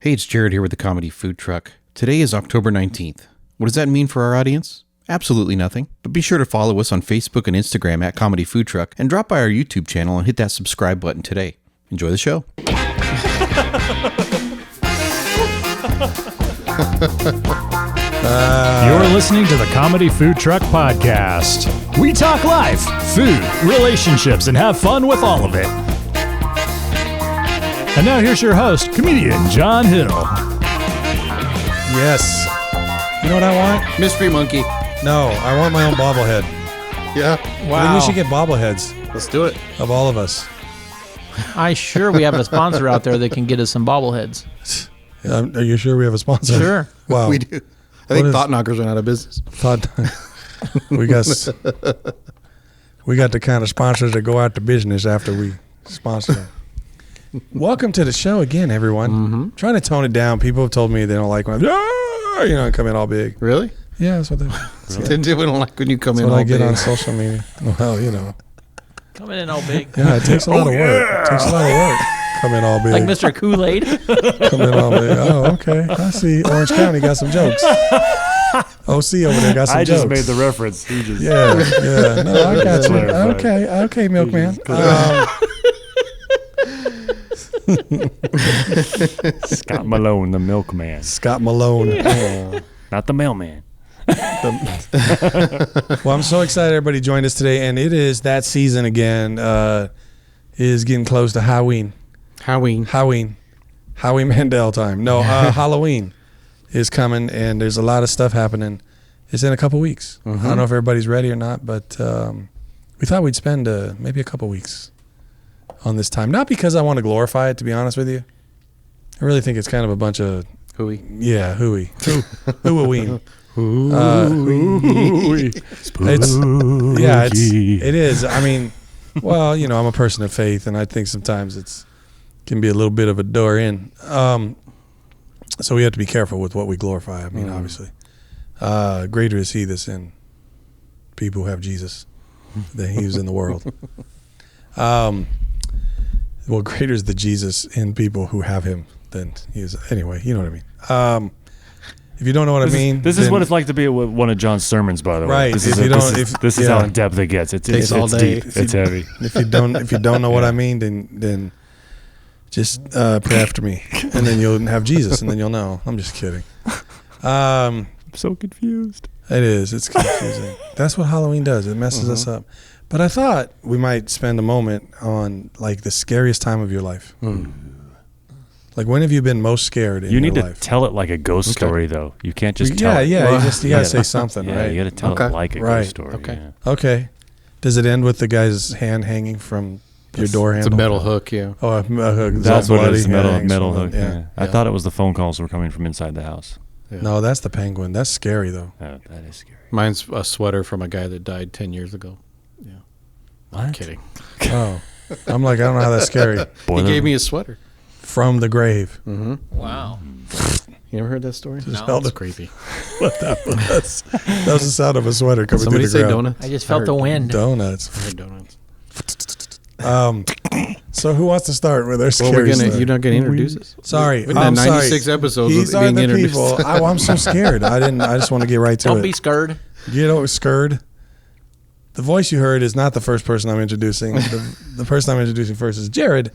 Hey, it's Jared here with the Comedy Food Truck. Today is October 19th. What does that mean for our audience? Absolutely nothing. But be sure to follow us on Facebook and Instagram at Comedy Food Truck and drop by our YouTube channel and hit that subscribe button today. Enjoy the show. You're listening to the Comedy Food Truck Podcast. We talk life, food, relationships, and have fun with all of it. And now here's your host, comedian John Hill. Yes. You know what I want? Mystery Monkey. No, I want my own bobblehead. Yeah. Wow. Maybe we should get bobbleheads Let's do it. of all of us. We have a sponsor out there that can get us some bobbleheads. Are you sure we have a sponsor? Sure. Wow. We do. I think Thought Knockers went out of business. we got the kind of sponsors that go out to business after we sponsor them. Welcome to the show again, everyone. Mm-hmm. Trying to tone it down. People have told me they don't like when I come in all big. Really? Yeah, that's what they We don't like when you come that's in what all I get big. on social media. Well, you know. Coming in all big. Yeah, it takes a lot of work. It takes a lot of work. Come in all big. Like Mr. Kool-Aid. Come in all big. Oh, okay. I see. Orange County got some jokes. OC over there got some jokes. I just made the reference. You just Yeah. No, I got you. Okay, milkman. Scott Malone, the milkman. Scott Malone. Not the mailman. Well, I'm so excited everybody joined us today, and it is that season again. It is getting close to Halloween. Howie Mandel time. No, Halloween is coming, and there's a lot of stuff happening. It's in a couple weeks. I don't know if everybody's ready or not, but we thought we'd spend maybe a couple weeks on this time. Not because I want to glorify it, to be honest with you. I really think it's kind of a bunch of Hooey. Yeah, hooey. Hooey. It is. I mean, well, you know, I'm a person of faith, and I think sometimes it can be a little bit of a door in. So we have to be careful with what we glorify. I mean, obviously, greater is He that's in people who have Jesus than He who's in the world. Well, greater is the Jesus in people who have Him than He is. Anyway, you know what I mean. If you don't know what I mean, this is what it's like to be at one of John's sermons, by the way. Right. This is how in depth it gets. It's all day. deep. It's heavy. If you don't know what I mean, then just pray after me, and then you'll have Jesus, and then you'll know. I'm just kidding. I'm so confused. It is. It's confusing. That's what Halloween does. It messes us up. But I thought we might spend a moment on like the scariest time of your life. Like, when have you been most scared in your life? You need to tell it like a ghost story, though. You can't just tell it. Yeah. You got to say something, yeah, right? you got to tell it like a ghost story. Okay. Yeah. Okay. Does it end with the guy's hand hanging from your door handle? It's a metal hook, yeah. Oh, a hook. That's what it is, metal metal hook. Yeah. I thought it was the phone calls were coming from inside the house. Yeah. No, that's the penguin. That's scary, though. That is scary. Mine's a sweater from a guy that died 10 years ago. Yeah. What? I'm kidding. Oh. I'm like, I don't know how that's scary. He gave me a sweater. From the grave. Wow. You ever heard that story? No. That's creepy. What that was? That was the sound of a sweater coming Somebody through the say ground. donuts? I just felt the wind. Donuts. I heard donuts. So who wants to start with their Well, scary stuff? you're not going to introduce us? Sorry. We've done 96 episodes These of are being the introduced. people. I'm so scared. I just want to get right to Don't it. be scared. You know, scared. The voice you heard is not the first person I'm introducing. The person I'm introducing first is Jared,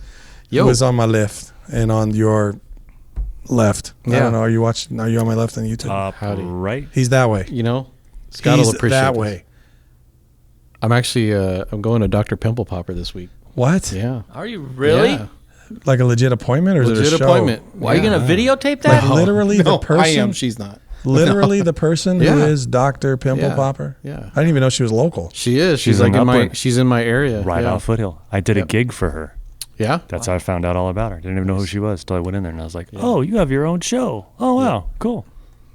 who is on my left and on your left. Yeah. I don't know. Are you on my left on YouTube? Howdy. Right. He's that way. You know, Scott will He's appreciate that this. way. I'm actually I'm going to Dr. Pimple Popper this week. What? Yeah. Are you really? Yeah. Like a legit appointment, or is it a Legit show? appointment. Why are you going to videotape Like that? literally No, the person. I am. She's not. Literally the person who Yeah. is Dr. Pimple Yeah. Popper. Yeah. I didn't even know she was local. She is. She's She's like in in my. Upland. She's in my area. Right yeah. off Foothill. I did a gig for her. Yeah. That's how I found out all about her. Didn't even know who she was till I went in there, and I was like, "Oh, you have your own show. Oh, wow, cool."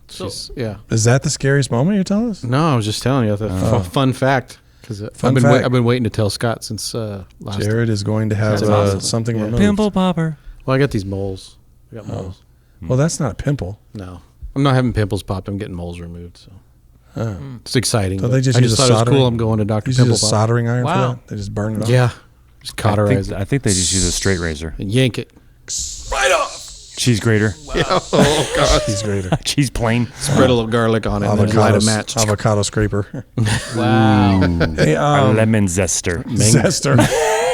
She's, yeah. Is that the scariest moment you're telling us? No, I was just telling you the fun fact because Fun I've fact. been waiting to tell Scott since last. Jared is going to have That's awesome. something Yeah. removed. Pimple popper. Well, I got these moles. I got moles. Well, that's not a pimple. No, I'm not having pimples popped. I'm getting moles removed. So it's exciting. So but they just I use just a thought it was soldering- cool. I'm going to Dr. You Pimple use a Popper. soldering iron for Wow. that? They just burn it off? Yeah, just cauterize I it think they just use a straight razor. and yank it. Right off. Cheese grater. Wow. Oh God, cheese grater. Cheese plain. Spread a little garlic on it and then light a match. Avocado scraper. Wow. Hey, A lemon zester. zester.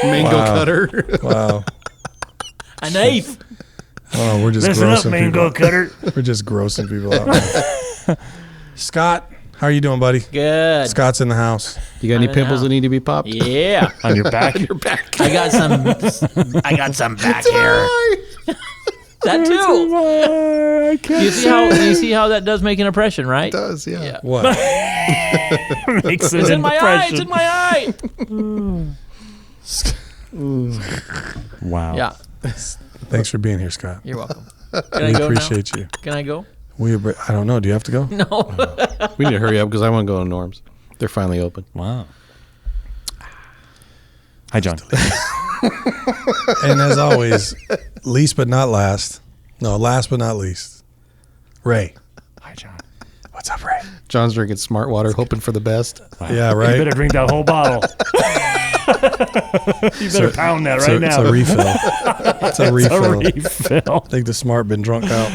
Mango cutter. Wow. A knife. Oh, we're just Listen grossing up, mango people. cutter. We're just grossing people out. Scott, how are you doing, buddy? Good. Scott's in the house. You got any I pimples know. that need to be popped? Yeah. On your back. Your back. I got some back hair. That too. I can't You see how that does make an impression, right? It does, yeah. What? makes It's in my eye. It's in my eye. Wow. Yeah. Thanks for being here, Scott. You're welcome. Can I We go appreciate you. now? Can I go? I don't know. Do you have to go? No. We need to hurry up because I want to go to Norm's. They're finally open. Wow. Hi, John. And as always, last but not least, Ray. Hi, John. What's up, Ray? John's drinking smart water, hoping for the best. Wow. Yeah, You right. better drink that whole bottle. You better pound that right It's now. a refill. It's a refill. A refill. I think the smart been drunk out.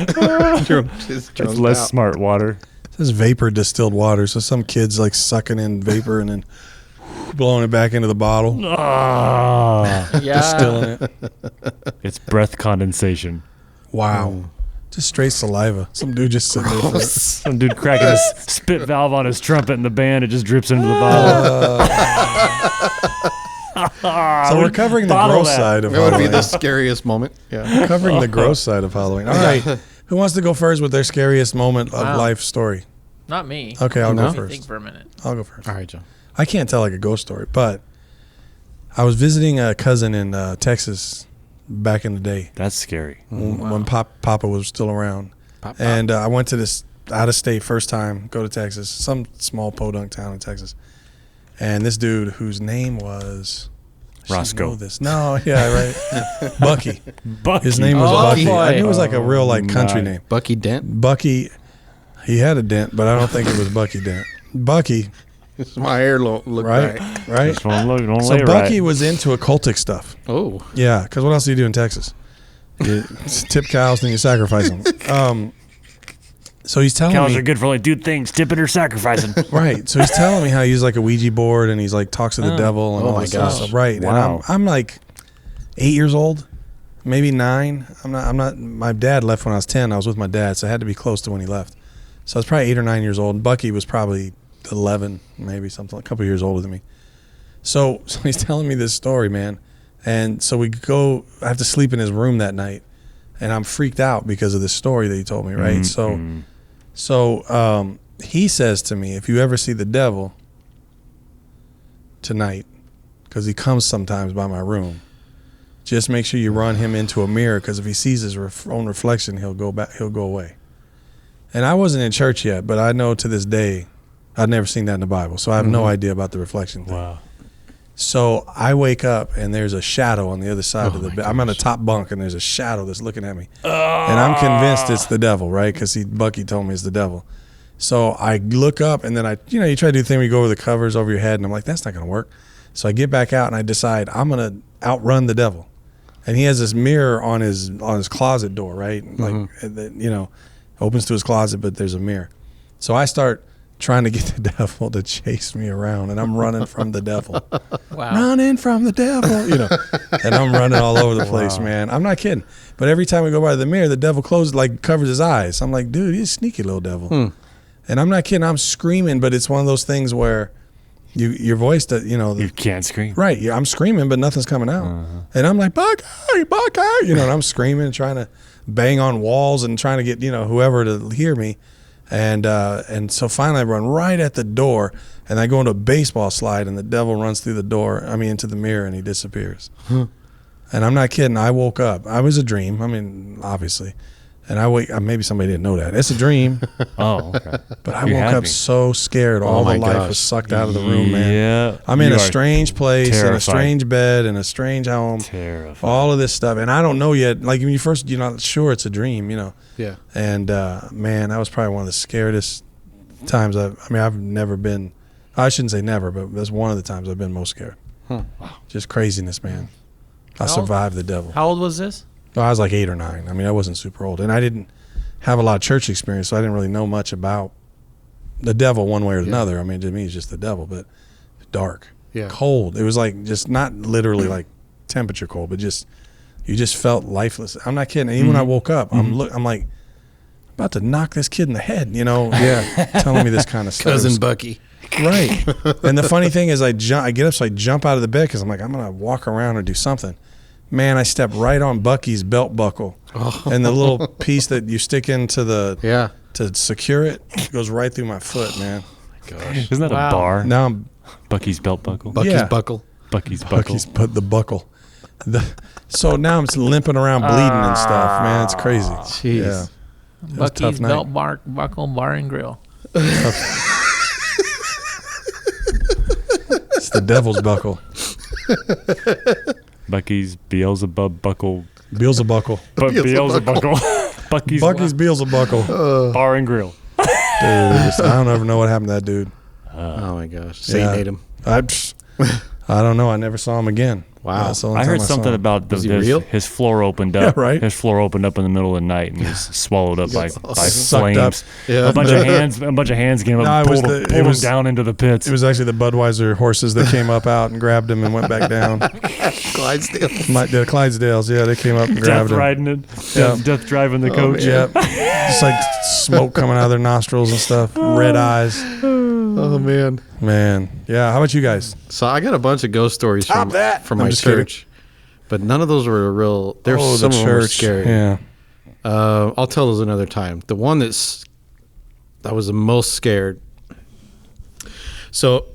It's less smart water. This is vapor distilled water. So some kids like sucking in vapor and then blowing it back into the bottle, Ah, Yeah. distilling it. it's breath condensation. Wow. Just straight saliva. Some dude just sitting there. For it. Some dude cracking his spit valve on his trumpet in the band. It just drips into the bottle. So we're covering the bottle gross that. side of That would be Halloween. the scariest moment. Yeah. Covering the gross side of Halloween. All right. Who wants to go first with their scariest moment of Wow. life story? Not me. Okay, I'll No? go Let me first. think for a minute. I'll go first. All right, John. I can't tell like a ghost story, but I was visiting a cousin in Texas back in the day That's scary. when Papa was still around. And I went to this out of state first time, go to Texas, some small podunk town in Texas. And this dude whose name was I should Roscoe. know this. No, yeah, right. Bucky. Bucky. His name was Oh, Bucky. boy. I knew it was like a real like country nice. name. Bucky Dent. Bucky. He had a dent, but I don't think it was Bucky Dent. Bucky, My hair look right? right. Right. Just don't look, don't So lay Bucky right. was into occultic stuff. Oh. Yeah, because what else do you do in Texas? You tip cows, then you sacrifice them. So he's telling Cows me, are good for only two things: tipping or sacrificing. right? So he's telling me how he's like a Ouija board and he's like talks to the devil and Oh all my this sort of gosh. stuff. Right? Wow. And I'm like 8 years old, maybe 9. I'm not. My dad left when I was 10. I was with my dad, so I had to be close to when he left. So I was probably 8 or 9 years old. And Bucky was probably 11, maybe something, a couple years older than me. So he's telling me this story, man. And so we go. I have to sleep in his room that night, and I'm freaked out because of this story that he told me. Right? So he says to me, if you ever see the devil tonight, because he comes sometimes by my room, just make sure you run him into a mirror, because if he sees his own reflection, he'll go away. And I wasn't in church yet, but I know to this day, I've never seen that in the Bible, so I have no idea about the reflection thing. Wow. So I wake up and there's a shadow on the other side of the bed. I'm on the top bunk and there's a shadow that's looking at me. And I'm convinced it's the devil, right? Because Bucky told me it's the devil. So I look up and then you try to do the thing where you go over the covers over your head, and I'm like, that's not going to work. So I get back out and I decide I'm going to outrun the devil. And he has this mirror on his closet door, right? Like, opens to his closet, but there's a mirror. So I start trying to get the devil to chase me around, and I'm running from the devil. Wow. Running from the devil, and I'm running all over the place, man. I'm not kidding. But every time we go by the mirror, the devil covers his eyes. I'm like, dude, he's a sneaky little devil. And I'm not kidding. I'm screaming, but it's one of those things where your voice, You can't scream. right. Yeah, I'm screaming, but nothing's coming out. And I'm like, Bucky, and I'm screaming, trying to bang on walls and trying to get, whoever to hear me. And so finally I run right at the door, and I go into a baseball slide, and the devil runs through the door, into the mirror, and he disappears. And I'm not kidding. I woke up. I was a dream. Obviously. And I wake. Maybe somebody didn't know that. It's a dream. Oh, okay. But I You woke had up me. so scared. All my the life gosh. was sucked out of the room, man. Yeah. I'm in You a are strange place, in a terrified. strange bed, in a strange home. Terrified. All of this stuff. And I don't know yet. Like when you're not sure it's a dream, Yeah. And man, that was probably one of the scariest times I've never been. I shouldn't say never, but that's one of the times I've been most scared. Just craziness, man. I How old? survived the devil. How old was this? Well, I was like 8 or 9. I mean, I wasn't super old, and I didn't have a lot of church experience, so I didn't really know much about the devil one way or another. I mean, to me, it's just the devil, but dark, cold. It was like just not literally like temperature cold, but just you just felt lifeless. I'm not kidding. Even when I woke up, I'm like about to knock this kid in the head. Telling me this kind of stuff. Cousin Bucky. Right. And the funny thing is, I get up, so I jump out of the bed because I'm like, I'm gonna walk around or do something. Man, I stepped right on Bucky's belt buckle, and the little piece that you stick into the to secure it goes right through my foot, man. Oh my gosh. Isn't that a bar? Now I'm Bucky's belt buckle. Bucky's buckle. Bucky's buckle. the buckle. So now I'm limping around bleeding and stuff, man. It's crazy. Jeez. Yeah. Bucky's belt buckle bar and grill. It's the devil's buckle. Bucky's Beelzebub buckle. Beelzebuckle. Beelzebuckle. Bucky's Beelzebuckle. bar and grill. Dude, I don't ever know what happened to that dude. Oh my gosh. Satan ate him. I don't know. I never saw him again. Wow. That's the only I time heard something saw him. about Was he real? his floor opened up. Yeah, right. His floor opened up in the middle of the night, and he was swallowed up by sucked up. flames. Yeah. A bunch of hands came up and pulled him down into the pits. It was actually the Budweiser horses that came up out and grabbed him and went back down. Clydesdales. The Clydesdales, yeah, they came up and grabbed Death him. riding it. Yeah. Death driving the coach. Yeah, just like smoke coming out of their nostrils and stuff. Red eyes. Oh man. Man, yeah. How about you guys? So I got a bunch of ghost stories from I'm my just kidding. church, but none of those were real. There's the some of them were church. scary. Yeah. I'll tell those another time. The one I was the most scared. So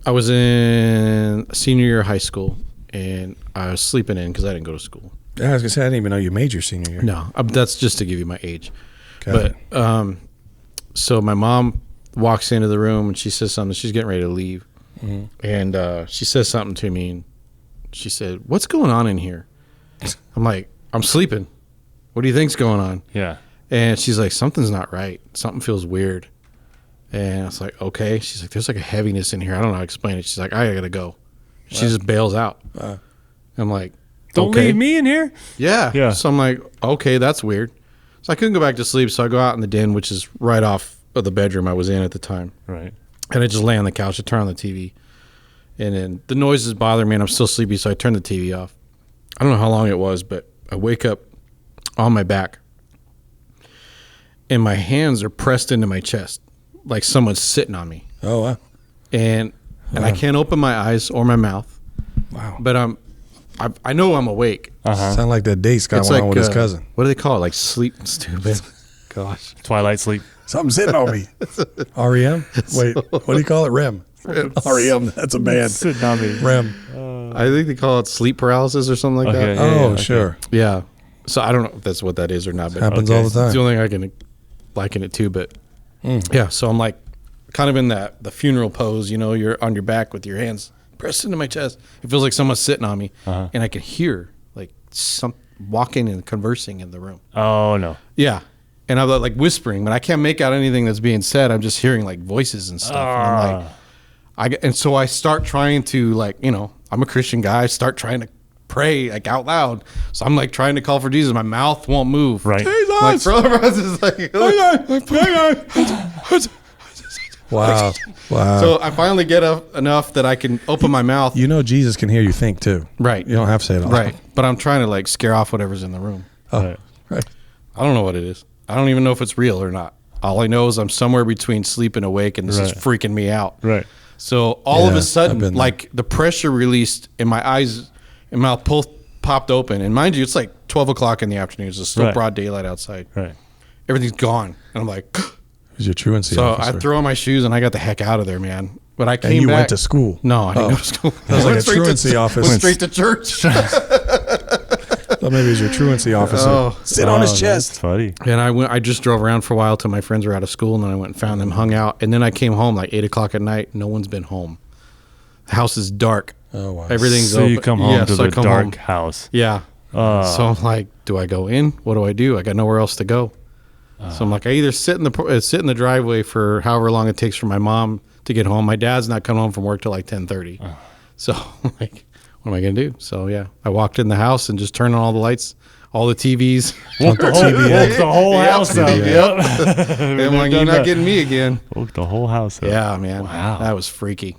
I was in senior year of high school, and I was sleeping in because I didn't go to school. Yeah, I was gonna say I didn't even know you made your senior year. No, that's just to give you my age. Got But so my mom walks into the room and she says something. She's getting ready to leave, and she says something to me, and she said, "What's going on in here?" I'm like, "I'm sleeping. What do you think's going on?" Yeah. And she's like, "Something's not right. Something feels weird." And I was like, "Okay." She's like, "There's like a heaviness in here. I don't know how to explain it." She's like, "I gotta go." She just bails out. I'm like, Don't okay. leave me in here. Yeah. Yeah. So I'm like, okay, that's weird. So I couldn't go back to sleep. So I go out in the den, which is right off of the bedroom I was in at the time. Right. And I just lay on the couch. I turn on the TV. And then the noises bother me and I'm still sleepy. So I turn the TV off. I don't know how long it was, but I wake up on my back. And my hands are pressed into my chest. Like someone's sitting on me. Oh wow. And I can't open my eyes or my mouth. Wow. But I know I'm awake. Sound like that date Scott It's went like on with his cousin. What do they call it? Like sleep stupid. Gosh. Twilight sleep. Something's sitting on me. REM? Wait, what do you call it? REM. REM. That's a band. Sitting on me. REM. I think they call it sleep paralysis or something like Okay. that. Yeah, Oh, okay. sure. Yeah. So I don't know if that's what that is or not. But Happens all the It's time. the only thing I can liken it to. But yeah, so I'm like kind of in the funeral pose. You know, you're on your back with your hands pressed into my chest. It feels like someone's sitting on me, and I can hear like some walking and conversing in the room. Oh no. Yeah. And I'm like whispering, but I can't make out anything that's being said. I'm just hearing like voices and stuff. And I'm like, and so I start trying to like, you know, I'm a Christian guy. I start trying to pray like out loud. So I'm like trying to call for Jesus. My mouth won't move. Right. Like brother is like, Wow. Wow. so I finally get up enough that I can open my mouth. you know Jesus can hear you think too. Right. You don't have to say it all. Right. But I'm trying to like scare off whatever's in the room. Oh, right. I don't know what it is. I don't even know if it's real or not. All I know is I'm somewhere between sleep and awake, and this is Right. freaking me out. Right. So all of Yeah, a I've sudden, been there. like the pressure released and my eyes and mouth both popped open. And mind you, it's like 12 o'clock in the afternoon. It's still Right. broad daylight outside. Right. Everything's gone. And I'm like, Who's your truancy so officer? I threw on my shoes and I got the heck out of there, man. But I came and you back. went to school. No, I didn't Oh. go to school. That was like Went a straight to- truancy office. Went straight to church. Thought maybe it was your truancy officer. Oh. Sit on his That's chest. funny. And I just drove around for a while till my friends were out of school, and then I went and found them, hung out, and then I came home like 8 o'clock at night. No one's been home. The house is dark. Oh wow. Everything's So open. you come home Yeah, to so I the come dark home. house. Yeah. So I'm like, do I go in? What do? I got nowhere else to go. So I'm like, I either sit in the driveway for however long it takes for my mom to get home. My dad's not coming home from work till like 10:30. So I'm like, what am I gonna do? So yeah, I walked in the house and just turned on all all the TVs. Woke the whole house up. Yep. I'm like, you're not getting me again. Woke the whole house up. Yeah, man. Wow. That was freaky.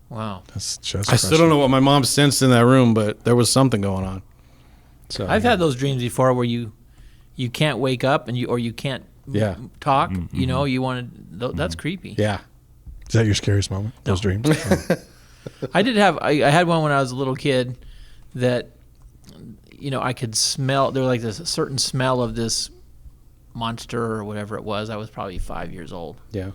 Wow. That's just. I still don't know what my mom sensed in that room, but there was something going on. So I've had those dreams before where you can't wake up and you can't talk. Mm-hmm. You know, you want to. That's creepy. Yeah. Is that your scariest moment? Those dreams? I did have. I had one when I was a little kid that, you know, I could smell. There was like this certain smell of this monster or whatever it was. I was probably 5 years old. Yeah.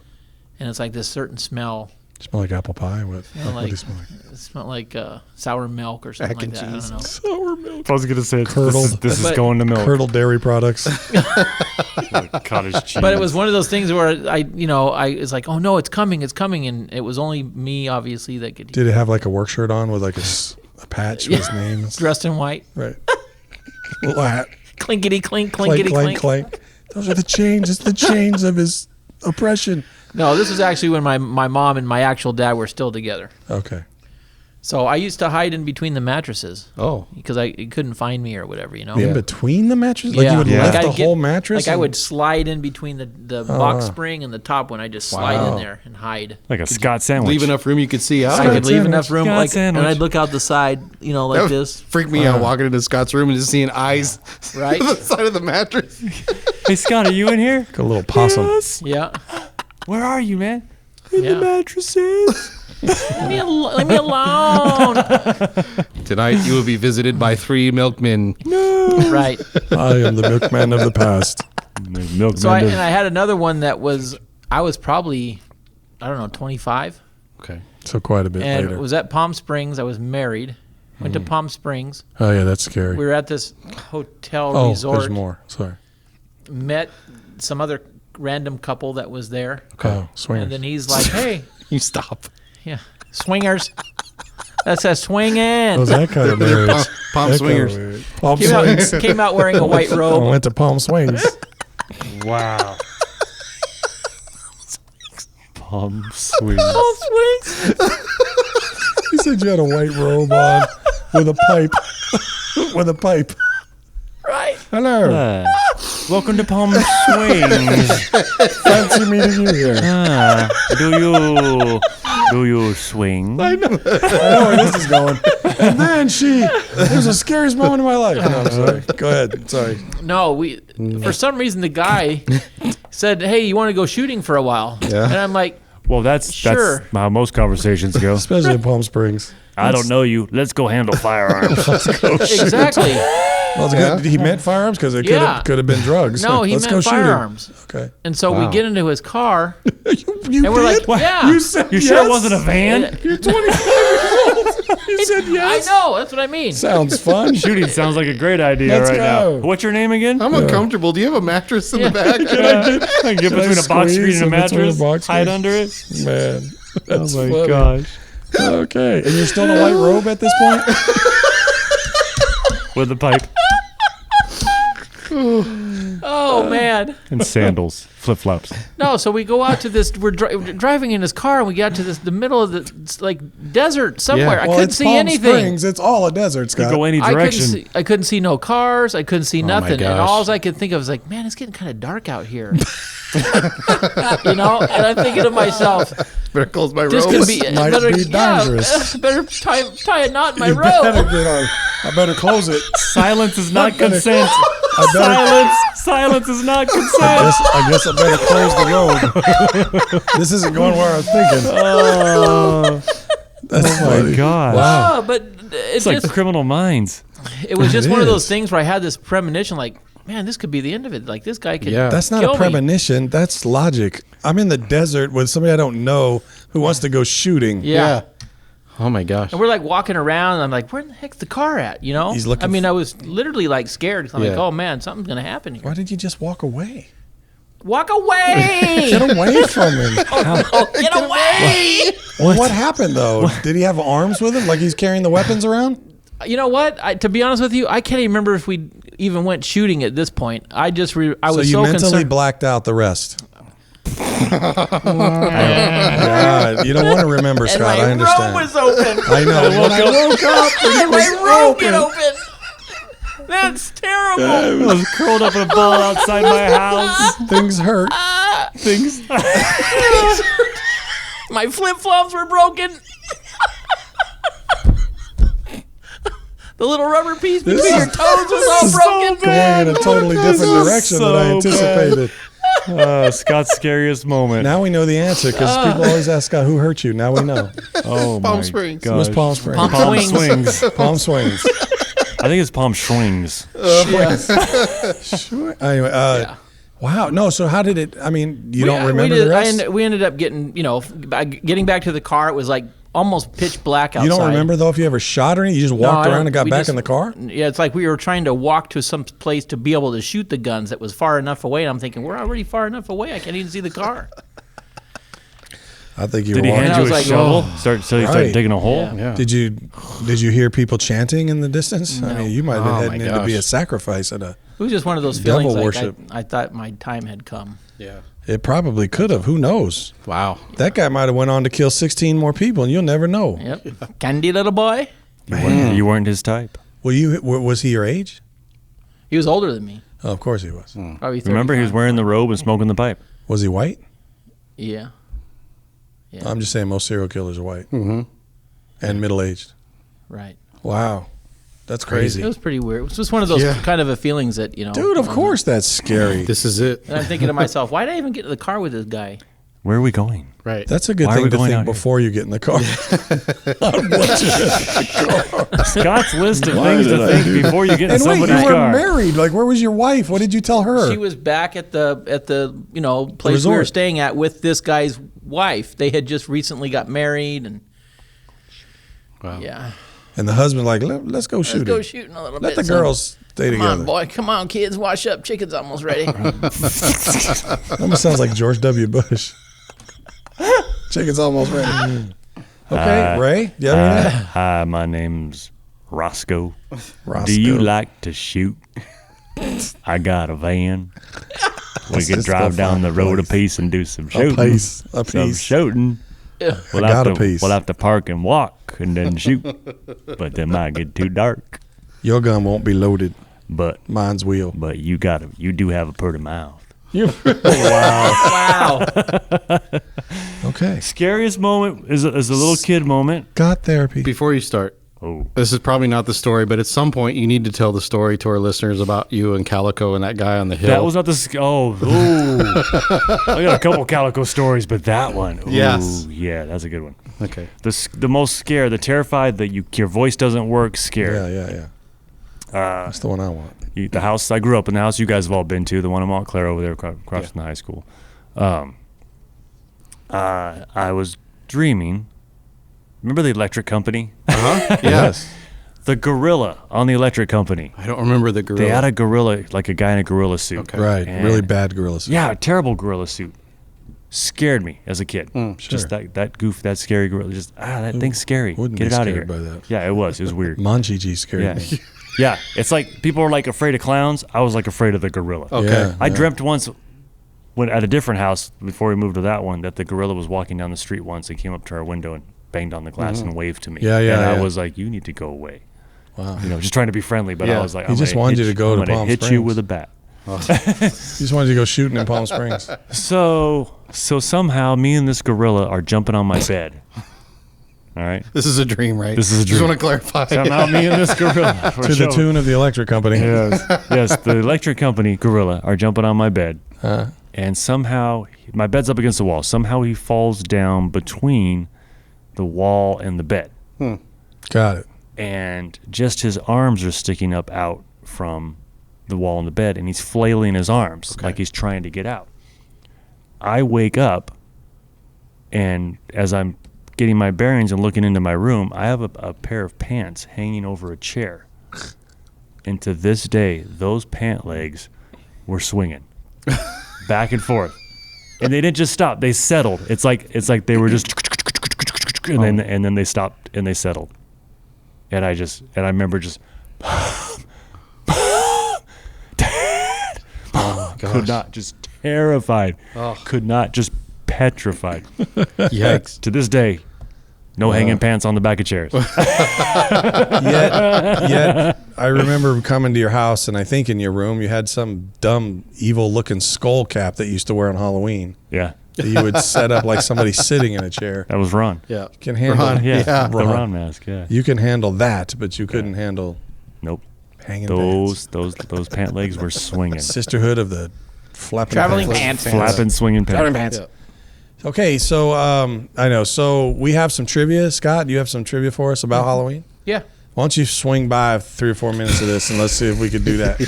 And it's like this certain smell. Smell like apple pie? What do you smell like? It smelled like sour milk or something like that. I don't know. Sour milk. I was going to say, Curdled. this is going to milk. Curdled dairy products. Cottage cheese. But it was one of those things where I it's like, oh no, it's coming, and it was only me, obviously, that could. Did it have like a work shirt on with like a patch with his name? Dressed in white. Right. Little hat. Clinkety clink, Clank, clinkety clank, clink. clank. Those are the chains. It's the chains of his oppression. No, this was actually when my mom and my actual dad were still together. Okay. So I used to hide in between the mattresses. Oh. Because he couldn't find me or whatever, you know. In between the mattresses? Like Yeah. you would Yeah. lift Like the I'd get- whole mattress? Like I would slide in between the box spring and the top one. I just slide in there and hide. like a Scott sandwich. Leave enough room you could see out. I could leave enough room, Scott like, and sandwich. I'd look out the side, you know, like this, Freak me out walking into Scott's room and just seeing eyes right? to the side of the mattress. Hey, Scott, are you in here? Like a little possum. Yes. Yeah, Where are you, man? yeah. Mattresses. Leave me alone. Tonight you will be visited by 3 milkmen. Right. I am the milkman of the past. Milk So I had another one that I was probably, I don't know, 25, Okay. So quite a bit and later. it was at Palm Springs. I was married. Went to Palm Springs. Oh, yeah, that's scary. We were at this hotel Oh, resort. there's more. Sorry. Met some other random couple that was there. Oh, swingers. And then he's like, hey, You stop. yeah, swingers. That's a swinging. Oh, that kind of marriage. Palm That swingers. kind of marriage. Palm swings. Came out wearing a white I robe. went to Palm Swings. Wow. Palm swings. Palm swings. You said you had a white robe on with a pipe. With a pipe. Right. Hello. Welcome to Palm Swings. Fancy meeting you here. Do you swing? I know where this is going. And then it was the scariest moment of my life. No, I'm sorry. Go ahead. Sorry. No, for some reason the guy said, hey, you want to go shooting for a while? Yeah. And I'm like, Well, that's Sure. how most conversations go. Especially in Palm Springs. I don't know you. Let's go handle firearms. exactly. Well, it's good. He meant firearms because it Yeah. could have been drugs. No, he Let's go meant shoot him. firearms. Okay. And so we get into his car, You and we're did? like, yeah. You said You yes? sure it wasn't a van? You're 25 years old. You said yes. I know, that's what I mean. Sounds fun. Shooting sounds like a great idea Let's right go. now. What's your name again? I'm uncomfortable. Do you have a mattress in Yeah. the back? I can get Can I between a box squeeze screen and a in between mattress, a box hide screen? under it. Man. That's Oh my funny. gosh. Okay. And you're still in a white robe at this point? With a pipe Oh, man. and sandals, flip flops. No, so we go out to this, we're driving in his car, and we got to the middle of the desert somewhere. I Well, couldn't it's see Palm anything. Springs. It's all a desert, Scott. Go any I direction. couldn't see no cars. I couldn't see my nothing. And gosh. all I could think of was like, man, it's getting kind of dark out here. You know? And I'm thinking to myself, Better close my this robe. could be, Might be dangerous. better tie a knot in my You better robe. get on. I better close it. Silence is not consent. I better. Silence is not consent. I guess I better close the robe. This isn't going where I was thinking. That's Oh funny. my gosh. Wow. Oh, but It's like Criminal Minds. it was just It one of those is. things where I had this premonition, like, man, this could be the end of it. Like, this guy could. Yeah. That's not kill a me. premonition. That's logic. I'm in the desert with somebody I don't know who wants to go shooting. Yeah. Oh my gosh. And we're like walking around, and I'm like, where the heck's the car at? You know? He's looking I mean, I was literally like scared. 'Cause I'm like, Yeah. oh man, something's gonna happen here. Why did you just walk away? Walk away! Get away from him. Get away! What happened though? Did he have arms with him? Like he's carrying the weapons around? You know what? To be honest with you, I can't even remember if we even went shooting at this point. I just I So was you so mentally concerned. blacked out the rest. God, you don't want to remember, And Scott. my I understand. robe was open. I know. When I woke up, and it my was robe get open. open. That's terrible. I was curled up in a ball outside my house. Things hurt. Things. My flip-flops were broken. The little rubber piece between your toes was all broken. Going in a totally different direction than I anticipated. Scott's scariest moment. Now we know the answer because people always ask Scott, who hurt you? Now we know. Oh, Palm Springs. It was Palm Springs. Palm Swings. Swings. Palm Swings. I think it's Palm Swings. Sure. Anyway, wow. No, so how did it, I mean, you don't remember the rest? We ended up getting, getting back to the car. It was like almost pitch black outside. You don't remember, though, if you ever shot or anything? You just walked around and got back in the car? Yeah, it's like we were trying to walk to some place to be able to shoot the guns that was far enough away. And I'm thinking, we're already far enough away. I can't even see the car. I think you Did he were hand you a shovel? So you started digging a hole? Yeah. Did you hear people chanting in the distance? No. I mean, you might have been heading in to be a gosh. sacrifice at a... It was just one of those Devil feelings worship. like I thought my time had come. Yeah. It probably could have. Who knows? Wow. That guy might have went on to kill 16 more people, and you'll never know. Yep. Candy little boy. You weren't his type. Well, was he your age? He was older than me. Oh, of course he was. Probably 35. Remember, he was wearing the robe and smoking the pipe. Was he white? Yeah. Yeah. I'm just saying most serial killers are white. Mm-hmm. And middle-aged. Right. Wow. That's crazy. It was pretty weird. It was just one of those kind of a feelings that, Dude, of course that's scary. This is it. And I'm thinking to myself, why did I even get in the car with this guy? Where are we going? Right. That's a good Why are thing we to going think out here? before you get in the car. Scott's list of things to think before you get in And wait, somebody's you were car. married. Like, where was your wife? What did you tell her? She was back at the place we were resort. staying at with this guy's wife. They had just recently got married, and Wow. yeah, And the husband like, let's go let's shooting. go shooting a little Let bit. the son. girls stay Come together. on, boy. Come on, kids. Wash up. Chicken's almost ready. Almost sounds like George W. Bush. Chicken's almost ready. Okay, Ray, do you have anything? Hi, my name's Roscoe. Roscoe. Do you like to shoot? I got a van. We could drive down the road a piece and do some shooting. A Some piece. shooting. We'll got have a piece. We'll have to park and walk and then shoot. But that might get too dark. Your gun won't be loaded. But Mine's will. you do have a pretty mouth. Wow. Okay. Scariest moment is a little kid moment. Got therapy. Before you start, Oh, this is probably not the story, but at some point you need to tell the story to our listeners about you and Calico and that guy on the hill. that was not the. I got a couple Calico stories, but that one. Ooh, Yes. Yeah, that's a good one. Okay. The most scared, the terrified that your voice doesn't work, scared. Yeah. That's the one I want. The house I grew up in, the house you guys have all been to, the one in Montclair over there across from the high school. I was dreaming. Remember the electric company? Yes. The gorilla on the electric company. I don't remember the gorilla. They had a gorilla, like a guy in a gorilla suit. Okay. Right. And- Really bad gorillas. Yeah, a terrible gorilla suit. Scared me as a kid. Sure. Just that scary gorilla. Just that thing's scary. Wouldn't Get be it out of scared here. by that. Yeah, it was. It was weird. Manchiji scared Yeah. me. Yeah, it's like people are like afraid of clowns. I was like afraid of the gorilla. Okay. Yeah. I dreamt once when at a different house before we moved to that one that the gorilla was walking down the street once and came up to our window and banged on the glass and waved to me. Yeah, And I yeah. was like, "You need to go away." Wow. Just trying to be friendly, but Yeah. I was like, He I'm just gonna wanted hit you to go I'm to gonna Palm hit you Springs. with a bat. He just wanted to go shooting in Palm Springs. So somehow me and this gorilla are jumping on my bed. All right. This is a dream, right? This is a Just dream. want to clarify. Somehow me and this gorilla To the tune of the electric company. Yes, the electric company gorilla are jumping on my bed, and somehow my bed's up against the wall. Somehow he falls down between the wall and the bed, Got it. and just his arms are sticking up out from the wall and the bed, and he's flailing his arms like he's trying to get out. I wake up, and as I'm getting my bearings and looking into my room, I have a pair of pants hanging over a chair. And to this day, those pant legs were swinging back and forth, and they didn't just stop; they settled. It's like they were just, and then they stopped and they settled. And I remember just, Dad, could not, just terrified, could not, just petrified. Yikes. To this day, No hanging pants on the back of chairs. Yet, I remember coming to your house, and I think in your room you had some dumb, evil-looking skull cap that you used to wear on Halloween. Yeah. That you would set up like somebody sitting in a chair. That was Ron. Yeah. You can handle Ron, Yeah. The Ron. Ron mask. Yeah. You can handle that, but you couldn't handle Nope. hanging pants. Those pant legs were swinging. Sisterhood of the flapping Traveling pants. pants. Flapping, swinging pants. Pants. Okay, so I know. So we have some trivia. Scott, you have some trivia for us about Halloween? Yeah. Why don't you swing by 3 or 4 minutes of this, and let's see if we could do that.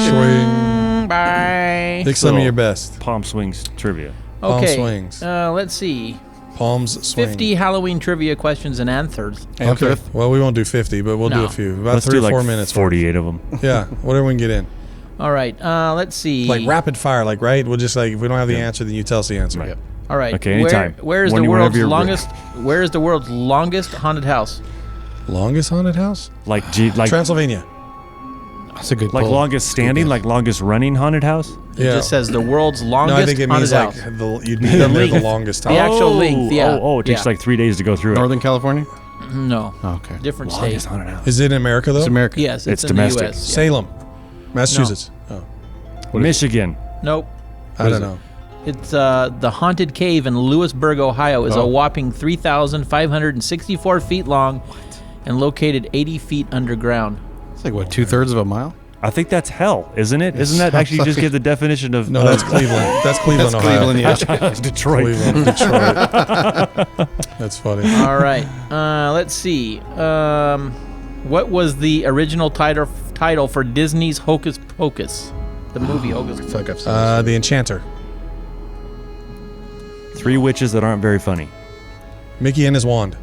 Swing by. Pick some of your best. Palm swings trivia. Palm Okay. swings. Let's see. Palms swing. 50 Halloween trivia questions and answers. Okay. Well, we won't do 50, but we'll do No. a few. About Let's 3 do or 4 like minutes. 48 of them. Yeah, whatever we can get in. All right. Let's see. Like rapid fire, like, right? We'll just like, if we don't have the answer, then you tell us the answer. Right. All right. Okay, anytime. Where is When the you- whenever world's you're ready. longest? Where is the world's longest haunted house? Longest haunted house? Like Transylvania. That's a good like pull. longest standing, like longest running haunted house. It just says the world's longest No, I think it means haunted like house. you'd need them there the length. longest time. The actual length, yeah. Oh, it takes Yeah. like 3 days to go through Northern California? No. Oh, okay. Different Longest state. haunted house. Is it in America though? It's America. Yes, It's in domestic. the U.S. yeah. Salem, Massachusetts. Oh, Michigan. Nope. I don't know. It's the haunted cave in Lewisburg, Ohio, is a Oh. whopping 3,564 feet long and located 80 feet underground. It's like, what, 2/3 of a mile? I think that's hell, isn't it? Isn't that actually just give the definition of No, that's Cleveland. That's Cleveland, Ohio. Cleveland, yeah. Detroit? Cleveland, Detroit. That's funny. All right. Let's see. What was the original title for Disney's Hocus Pocus? The movie Hocus I Pocus. feel like I've seen this. The Enchanter. 3 witches that aren't very funny. Mickey and his wand.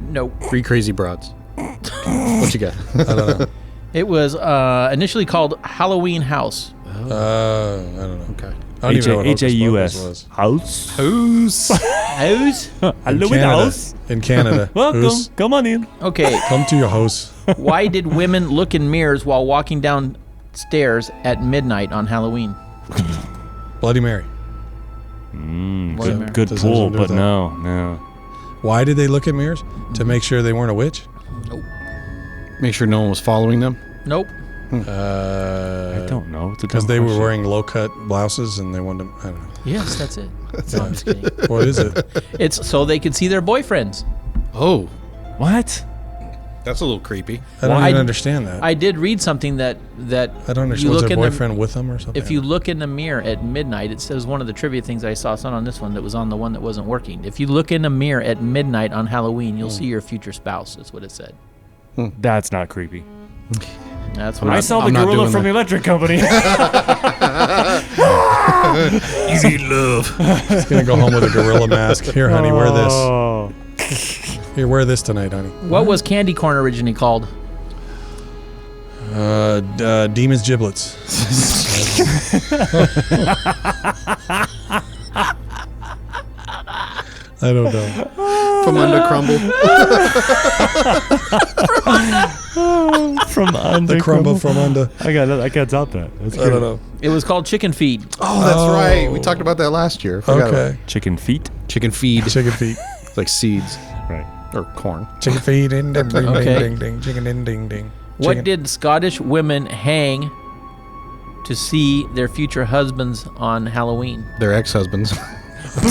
Nope. 3 crazy broads. What you got? I don't know. It was initially called Halloween House. I don't know. Okay. I don't even know what Hocus H-A-U-S. Pocus was. House. Who's? House? Halloween Canada. house. In Canada. Welcome. Who's- Come on in. Okay. Come to your house. Why did women look in mirrors while walking downstairs at midnight on Halloween? Bloody Mary. Bloody Mary. Good Does that have pull, to do but with that? no. Why did they look at mirrors? To make sure they weren't a witch? Make sure no one was following them. Nope. I don't know. It's a Because dumb they were question. wearing low-cut blouses and they wanted to, I don't know. Yes, that's it. No, I'm just kidding. What is it? It's so they could see their boyfriends. Oh, What? that's a little creepy. I don't Well, even I- understand that. I did read something that I don't understand. you Was look their in the- boyfriend with them or something? If you look in the mirror at midnight, it says one of the trivia things I saw. It's not on this one. That was on the one that wasn't working. If you look in a mirror at midnight on Halloween, you'll see your future spouse. Is what it said. That's not creepy. That's what I saw the I'm not gorilla doing from that. the electric company. Easy love. He's going to go home with a gorilla mask. Here, honey, wear this. Oh. Here, wear this tonight, honey. What was candy corn originally called? Demon's giblets. I don't know. From under crumble. From under The crumble from under. I can't top that. That's I don't know. It was called chicken feed. Oh, that's right. We talked about that last year. Forgot about Okay. Chicken feet. it. Chicken feed. Chicken feet. It's like seeds Right. or corn. Chicken feet. Ding, ding, ding, Okay. ding, ding. Chicken, ding, ding, ding. What Chicken. did Scottish women hang to see their future husbands on Halloween? Their ex-husbands. A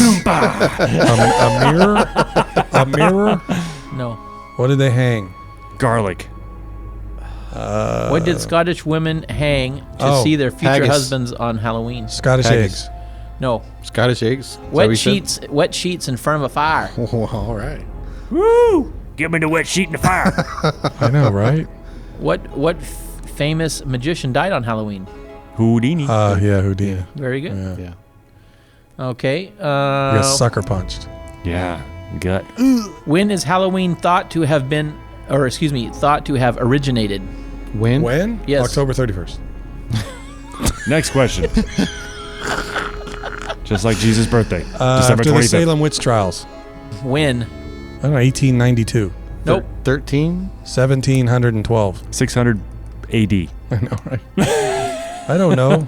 mirror? A mirror? No. What did they hang? Garlic. What did Scottish women hang to oh, see their future haggis. husbands on Halloween? Scottish Haggis. eggs. No. Scottish eggs. Is that what Wet you said? sheets. Wet sheets in front of a fire. Oh, all right. Woo! Give me the wet sheet in the fire. I know, right? What famous magician died on Halloween? Houdini. Yeah, Houdini. Very good. Yeah. Okay. He got sucker punched. Yeah. Gut. When is Halloween thought to have originated? When? When? Yes. October 31st. Next question. Just like Jesus' birthday. December After the 25th. Salem witch trials. When? I don't know, 1892. Nope. 13? 1712. 600 AD. I know, right? I don't know.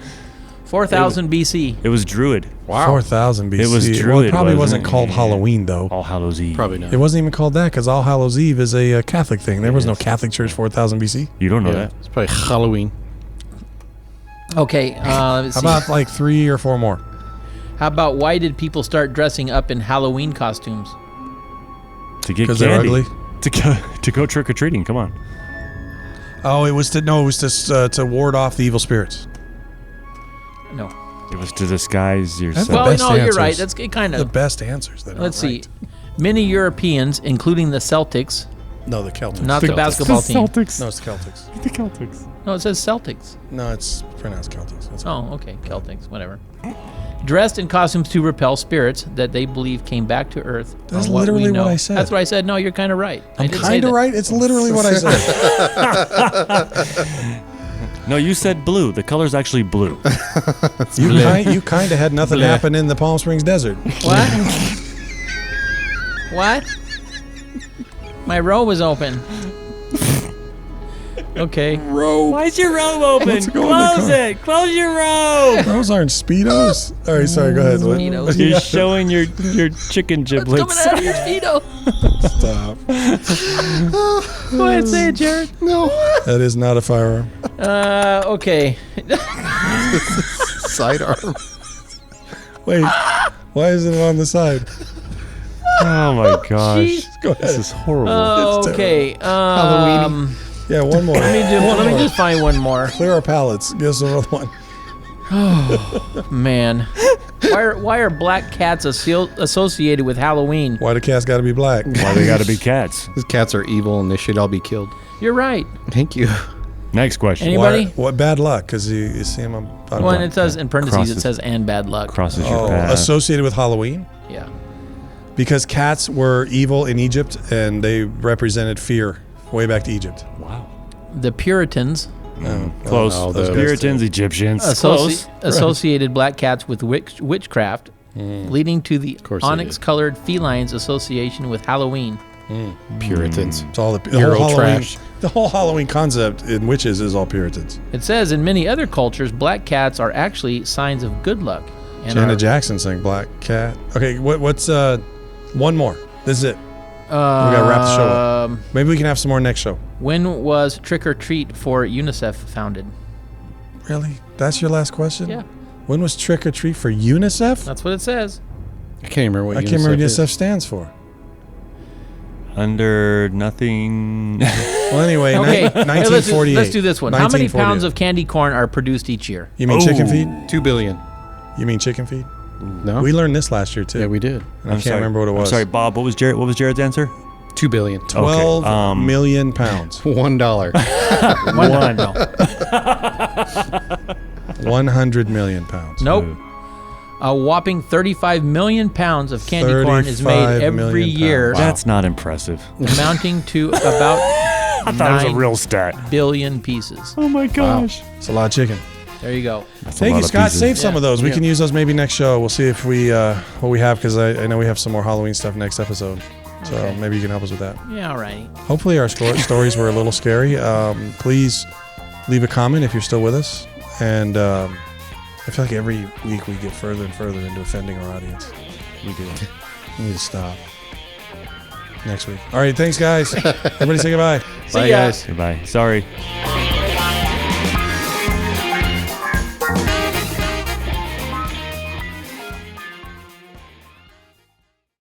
4,000 BC. It was Druid. Wow. 4,000 BC. It was Well, it Druid, probably wasn't wasn't it? called Halloween, though. All Hallows Eve. Probably not. It wasn't even called that because All Hallows Eve is a Catholic thing. There was no Catholic Church 4,000 BC. You don't know Yeah, that. it's probably Halloween. Okay, let's How see. about like 3 or 4 more? How about why did people start dressing up in Halloween costumes? To get Because candy. they're ugly? To go trick or treating. Come on. Oh, it was to ward off the evil spirits. No. It was to disguise That's yourself. the Well, best no, you're answers. right. That's kind The of. best answers. That Let's are see. right. Many Europeans, including the Celtics, No, the Celtics. not the basketball team. Celtics. No, it's the Celtics. The Celtics. No, it says Celtics. No, it's pronounced Celtics. That's Oh, okay, Celtics, whatever. Dressed in costumes to repel spirits that they believe came back to Earth. That's from what we literally know. what I said. That's what I said. No, you're kind of right. I I'm did say kind of that. right. It's literally what I said. No, you said blue. The color's actually blue. You kind of had nothing happen in the Palm Springs desert. What? What? My robe was open. Okay. Robe. Why's your robe open? What's going on? Close it. Close your robe. Those aren't Speedos. All right, sorry. Go ahead. What- Speedos. You're showing your chicken Coming giblets. out of your Speedo. Stop. Go ahead, say it, Jared. That is not a firearm. Okay. Sidearm. Wait. Why is it on the side? Oh my gosh. Jeez. Go ahead. This is horrible. Okay. Halloween-y. Yeah, one more. Let me just find one more. Clear our palates. Give us another one. Man. Why are black cats associated with Halloween? Why the cat's got to be black? Why they gotta be cats? These cats are evil and they should all be killed. You're right. Thank you. Next question. Anybody? What bad luck? Because you see him on. Well, and it says in parentheses, Crosses. it says and bad luck. Crosses your Oh, path. associated with Halloween? Yeah. Because cats were evil in Egypt and they represented fear way back to Egypt. Wow. The Puritans Close. no, Those the- Puritans, Egyptians. Close. associated black cats with witchcraft, leading to the course they onyx-colored felines association with Halloween. Puritans. It's all the Euro whole Halloween, trash. The whole Halloween concept in witches is all Puritans. It says in many other cultures, black cats are actually signs of good luck. And Janet are- Jackson sang Black Cat. Okay, what's one more? This is it. We gotta wrap the show up. Maybe we can have some more next show. When was Trick or Treat for UNICEF founded? Really? That's your last question? Yeah, When was Trick or Treat for UNICEF? that's what it says. I can't even remember what I can't remember what is. UNICEF stands for. Under nothing. Well, anyway, Okay, hey, 1948. let's do this one. How many 1948. pounds of candy corn are produced each year? You mean chicken feed? 2 billion. You mean chicken feed? No? We learned this last year too. Yeah, we did. And I can't remember what it was. I'm sorry, Bob. What was Jared's answer? 2 billion. 12 million pounds. $1. 100 million pounds. Nope. A whopping 35 million pounds of candy corn is made 35 every million year, pounds. That's not impressive. amounting to about I thought it was a 9 real stat. billion pieces. Oh my gosh. It's a lot of chicken. There you go. That's a Thank lot you, of Scott. pieces. Save some Yeah. of those. We Yeah. can use those maybe next show. We'll see if we what we have because I know we have some more Halloween stuff next episode. So Okay. maybe you can help us with that. Yeah, all righty. Hopefully our stories were a little scary. Please leave a comment if you're still with us. And I feel like every week we get further and further into offending our audience. We do. We need to stop. Next week. All right. Thanks, guys. Everybody say goodbye. See Bye, ya. guys. Goodbye. Sorry.